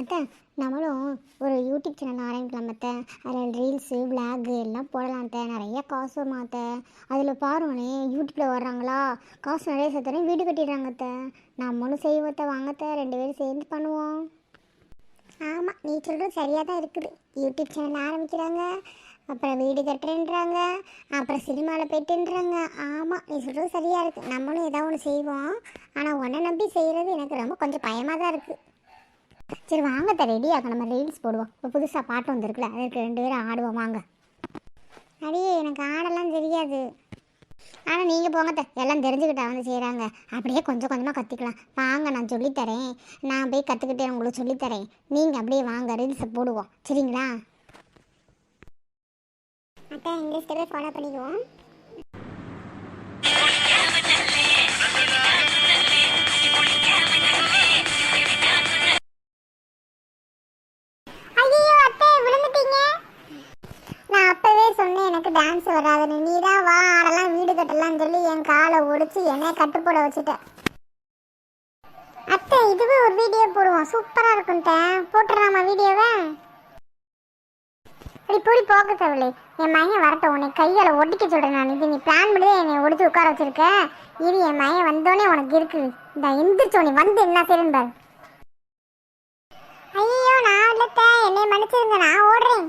அதான் நம்மளும் ஒரு யூடியூப் சேனல் ஆரம்பிக்கலாம் அத்தை. அதில் ரீல்ஸு விளாகு எல்லாம் போடலாம் அத்தை. நிறைய காசு வருமா அத்தை. அதில் பாருங்களே யூடியூப்பில் வர்றாங்களா, காசு நிறைய சேர்த்தானே வீடு கட்டிடுறாங்க அத்தை. நம்மளும் செய்வோத்தை வாங்கத்தை, 2 பேரும் சேர்ந்து பண்ணுவோம். ஆமாம், நீ சொல்கிறது சரியாக தான் இருக்குது. யூடியூப் சேனல் ஆரம்பிக்கிறாங்க, அப்புறம் வீடு கட்டுறேன்றாங்க, அப்புறம் சினிமாவில் போய்ட்டுன்றாங்க. ஆமாம், நீ சொல்கிறது சரியாக இருக்குது. நம்மளும் ஏதாவது ஒன்று செய்வோம். ஆனால் உன்னை நம்பி செய்கிறது எனக்கு ரொம்ப கொஞ்சம் பயமாக தான் இருக்குது. சரி வாங்கத்த, ரெடியாக நம்ம ரீல்ஸ் போடுவோம். இப்போ புதுசாக பாட்டு வந்துருக்குல்ல, அதுக்கு 2 பேரும் ஆடுவோம் வாங்க. அடியே எனக்கு ஆடலாம் தெரியாது. ஆனால் நீங்கள் போங்கத்த, எல்லாம் தெரிஞ்சுக்கிட்டா வந்து செய்கிறாங்க. அப்படியே கொஞ்சம் கொஞ்சமாக கற்றுக்கலாம் வாங்க. நான் சொல்லித்தரேன், நான் போய் கற்றுக்கிட்டே உங்களுக்கு சொல்லித்தரேன். நீங்கள் அப்படியே வாங்க, ரீல்ஸை போடுவோம். சரிங்களா அத்தை? இந்த ஸ்டெப்பை ஃபாலோ பண்ணிக்குவோம். எனக்கு டான்ஸ் வராதுன்னு நீ தான் வா ஆடலாம் வீடு கட்டலாம்னு சொல்லி என் காலை ஒடிச்சு என்னைய கட்டுப்போட வச்சுட்ட. அத்தை இதுவே ஒரு வீடியோ போடுவோம், சூப்பராக இருக்கும்ட்ட. போட்டுடலாமா வீடியோவை? அப்படி போடி போக்க தேவையில்லை. என் மையன் வரட்டும், உன்னை கையால் ஒடிக்க சொல்கிறேன். நான் இது நீ பிளான் பண்ணி என்னை ஒடிச்சு உட்கார வச்சிருக்க. இது என் மையன் வந்தோடனே உனக்கு இருக்கு. இந்த எந்திரிச்சோனி வந்து என்ன செய்யணும் பாரு. ஐயோ நான் இல்லத்த, என்னை மன்னிச்சிருங்க, நான் ஓடுறேன்.